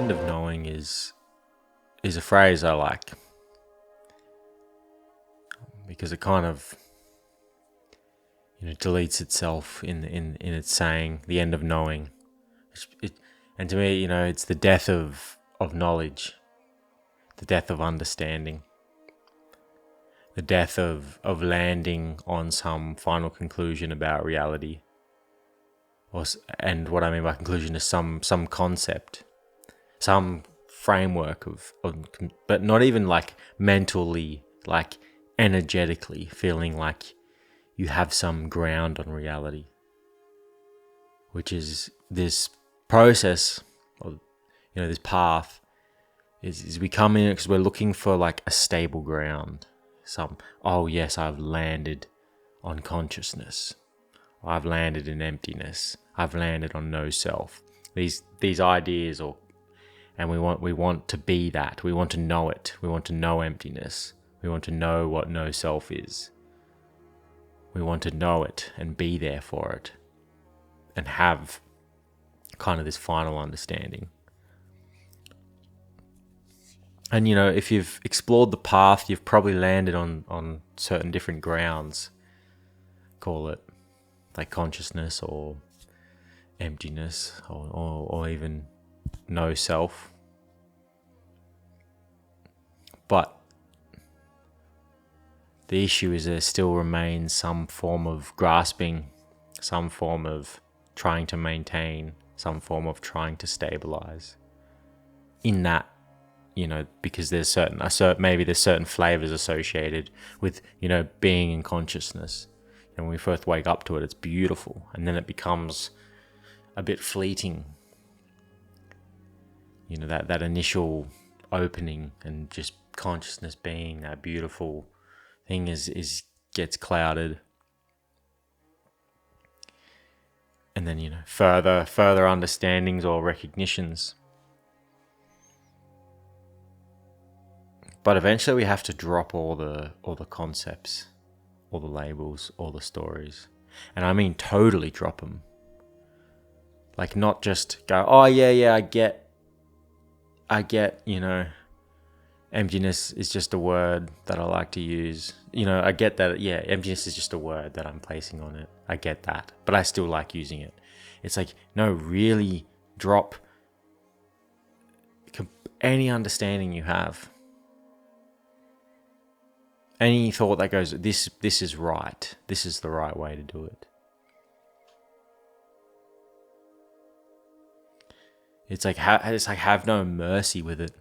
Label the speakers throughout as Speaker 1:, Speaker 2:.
Speaker 1: end of knowing is a phrase I like, because it kind of deletes itself in its saying, the end of knowing. And to me, it's the death of knowledge, the death of understanding, the death of landing on some final conclusion about reality. And what I mean by conclusion is some concept, some framework of, but not even like mentally, like energetically feeling like you have some ground on reality, which is this process, or this path is we come in because we're looking for like a stable ground. Oh yes, I've landed on consciousness. I've landed in emptiness. I've landed on no self. These ideas, and we want to be that. We want to know it. We want to know emptiness. We want to know what no self is. We want to know it and be there for it, and have kind of this final understanding. And if you've explored the path, you've probably landed on certain different grounds. Call it like consciousness or emptiness or even no self. But the issue is there still remains some form of grasping, some form of trying to maintain, some form of trying to stabilize in that, because there's maybe there's certain flavors associated with, being in consciousness. And when we first wake up to it, it's beautiful. And then it becomes a bit fleeting. That initial opening and just consciousness being that beautiful thing gets clouded. And then, further understandings or recognitions. But eventually we have to drop all the concepts, all the labels, all the stories. And I mean totally drop them. Like not just go, oh yeah, I get, emptiness is just a word that I like to use. I get that, yeah, emptiness is just a word that I'm placing on it. I get that, but I still like using it. It's like, no, really drop any understanding you have. Any thought that goes, this is right. This is the right way to do it. It's like have no mercy with it.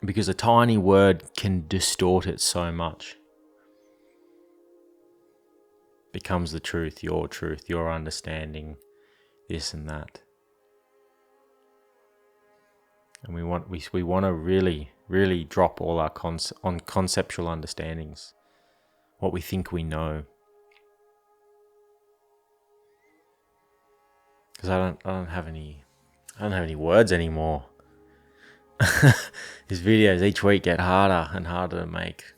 Speaker 1: Because a tiny word can distort it so much. Becomes the truth, your understanding, this and that. And we want to really, really drop all our conceptual understandings, what we think we know. Because I don't have any words anymore. These videos each week get harder and harder to make,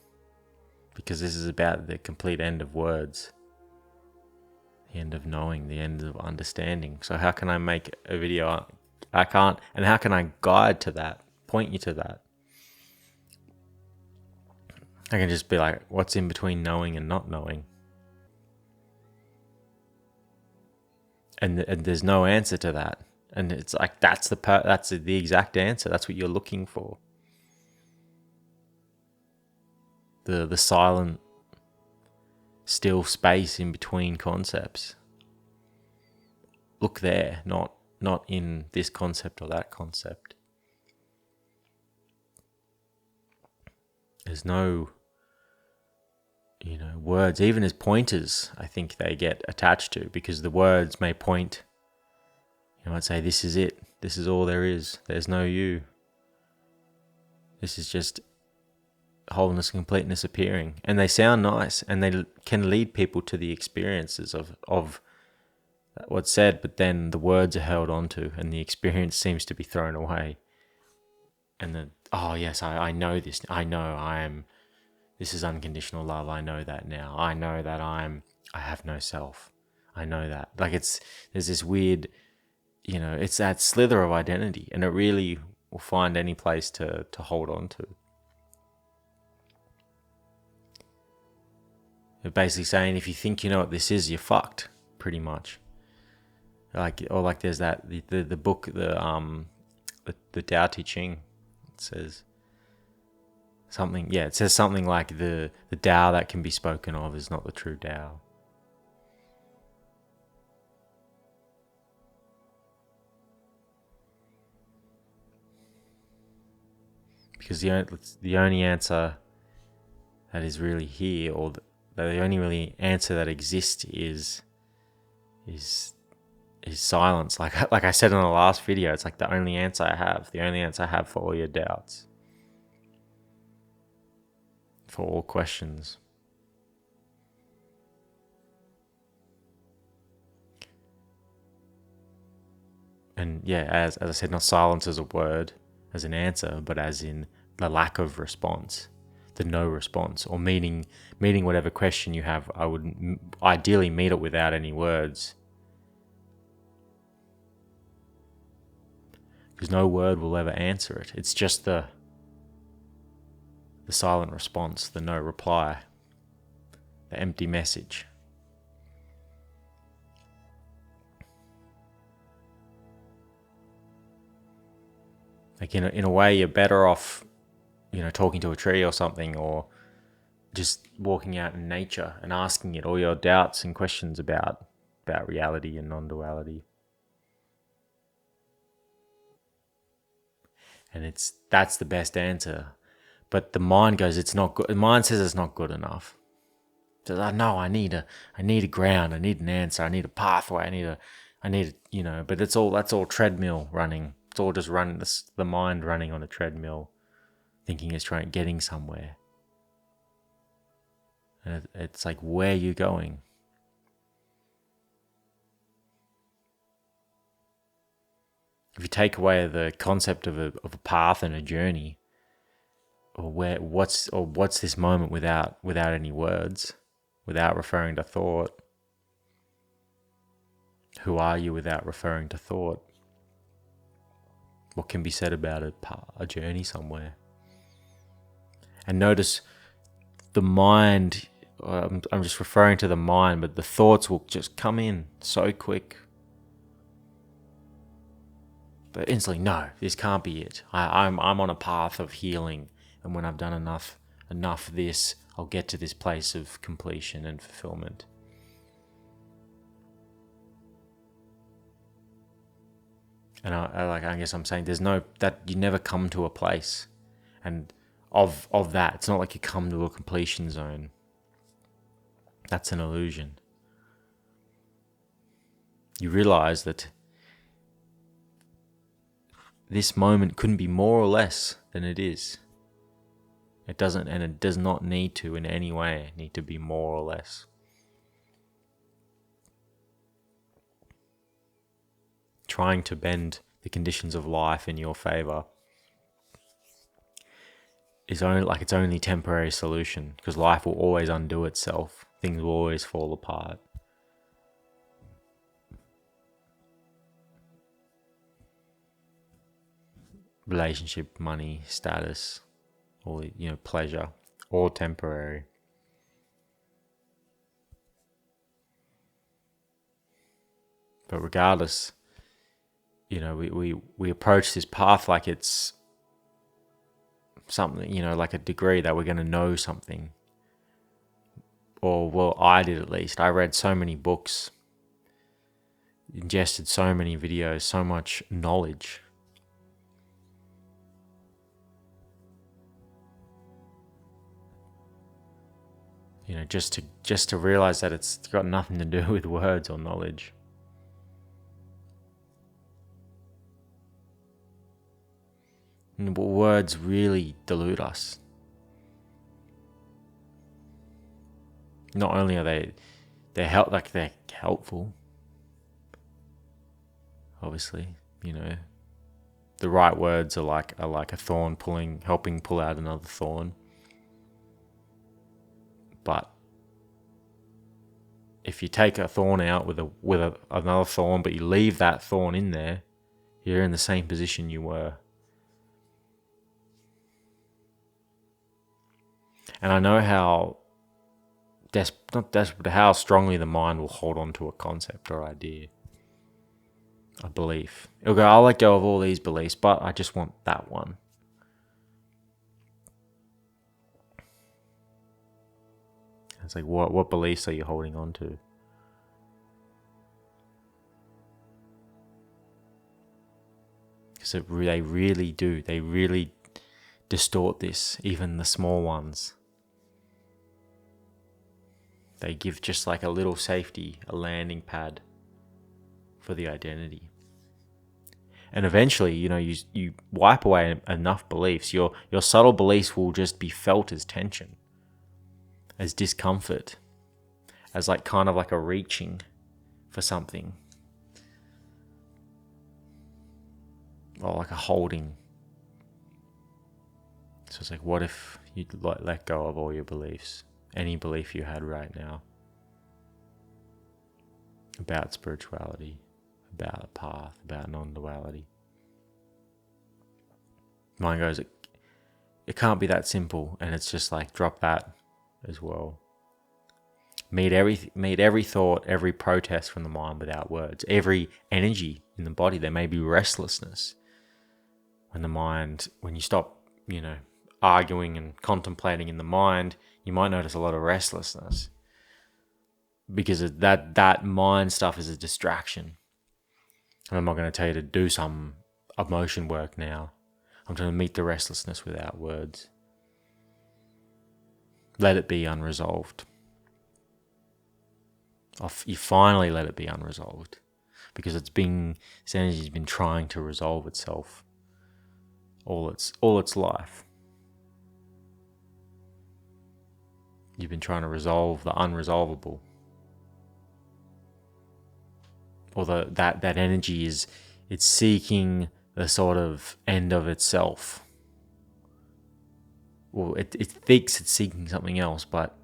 Speaker 1: because this is about the complete end of words, the end of knowing, the end of understanding. So how can I make a video? I can't. And how can I guide to that, point you to that? I can just be like, what's in between knowing and not knowing? And there's no answer to that. And it's like, that's the exact answer. That's what you're looking for. The silent, still space in between concepts. Look there, not in this concept or that concept. There's no, words, even as pointers, I think they get attached to, because the words may point, I'd say, this is it. This is all there is. There's no you. This is just wholeness, completeness appearing. And they sound nice, and they can lead people to the experiences of what's said, but then the words are held onto and the experience seems to be thrown away. And oh yes, I know this. I know this is unconditional love. I know that now. I know that I have no self. I know that. Like there's this weird it's that slither of identity, and it really will find any place to hold on to. They're basically saying, if you think you know what this is, you're fucked, pretty much. Like there's that the book, the Tao Te Ching. It says something. Yeah, it says something like the Tao that can be spoken of is not the true Tao. Because the only answer that is really here, or the only really answer that exists is silence. Like I said in the last video, it's like the only answer I have for all your doubts, for all questions. And yeah, as I said, not silence as a word, as an answer, but as in the lack of response, the no response, or meeting whatever question you have. I would ideally meet it without any words, because no word will ever answer it. It's just the silent response, the no reply, the empty message. Like in a way, you're better off, talking to a tree or something, or just walking out in nature and asking it all your doubts and questions about reality and non-duality. And that's the best answer. But the mind goes, it's not good. The mind says it's not good enough. It says, no, I need a ground. I need an answer. I need a pathway. I need, but that's all treadmill running. It's all just the mind running on a treadmill, thinking it's getting somewhere. And it's like, where are you going? If you take away the concept of a path and a journey, or what's this moment without any words, without referring to thought? Who are you without referring to thought? What can be said about a journey somewhere? And notice the mind, I'm just referring to the mind, but the thoughts will just come in so quick. But instantly, no, this can't be it. I'm on a path of healing, and when I've done enough of this, I'll get to this place of completion and fulfillment. And I guess I'm saying that you never come to a place, and of that, it's not like you come to a completion zone. That's an illusion. You realize that this moment couldn't be more or less than it is. It doesn't, and it does not need to in any way need to be more or less. Trying to bend the conditions of life in your favor is its only temporary solution, because life will always undo itself. Things will always fall apart. Relationship, money, status, all pleasure, all temporary. But regardless, we approach this path like it's something, like a degree that we're going to know something. Or, well, I did at least. I read so many books, ingested so many videos, so much knowledge. Just to realize that it's got nothing to do with words or knowledge. But words really delude us. Not only are they're helpful. Obviously, the right words are like a thorn helping pull out another thorn. But if you take a thorn out with another thorn, but you leave that thorn in there, you're in the same position you were. And I know how not desperate, how strongly the mind will hold on to a concept or idea, a belief. It'll go, I'll let go of all these beliefs, but I just want that one. It's like, what beliefs are you holding on to? Because they really do. They really distort this, even the small ones. They give just like a little safety, a landing pad for the identity. And eventually, you wipe away enough beliefs, your subtle beliefs will just be felt as tension, as discomfort, as like kind of like a reaching for something, or like a holding. So it's like, what if you let go of all your beliefs, any belief you had right now about spirituality, about a path, about non-duality. Mind goes, it can't be that simple, and it's just like, drop that as well. Meet every thought, every protest from the mind without words, every energy in the body. There may be restlessness when you stop, arguing and contemplating in the mind, you might notice a lot of restlessness, because of that mind stuff is a distraction. And I'm not going to tell you to do some emotion work now. I'm trying to meet the restlessness without words. Let it be unresolved. You finally let it be unresolved, because this energy's been trying to resolve itself all its life. You've been trying to resolve the unresolvable, or that energy it's seeking the sort of end of itself. Well, it thinks it's seeking something else, but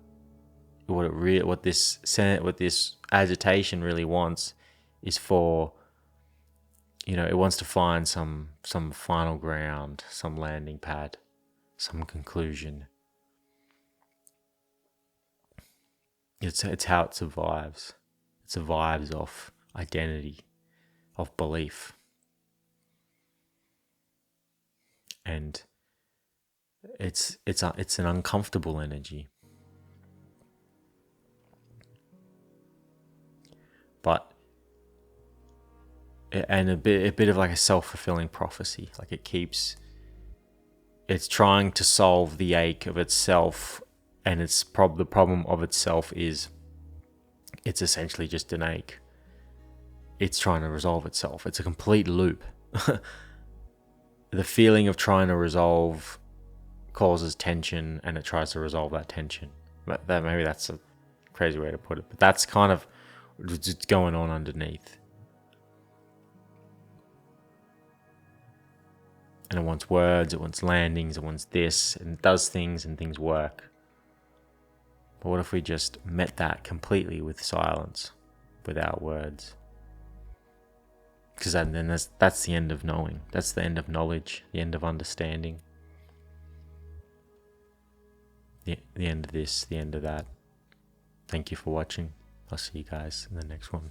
Speaker 1: what this agitation really wants is for, it wants to find some final ground, some landing pad, some conclusion. It's how it survives. It survives off identity, of belief. And it's an uncomfortable energy. And a bit of like a self-fulfilling prophecy. Like it's trying to solve the ache of itself, and the problem of itself is it's essentially just an ache. It's trying to resolve itself. It's a complete loop. The feeling of trying to resolve causes tension, and it tries to resolve that tension. Maybe that's a crazy way to put it, but that's kind of what's going on underneath. And it wants words, it wants landings, it wants this, and it does things, and things work. But what if we just met that completely with silence, without words? Because then that's the end of knowing. That's the end of knowledge, the end of understanding. The end of this, the end of that. Thank you for watching. I'll see you guys in the next one.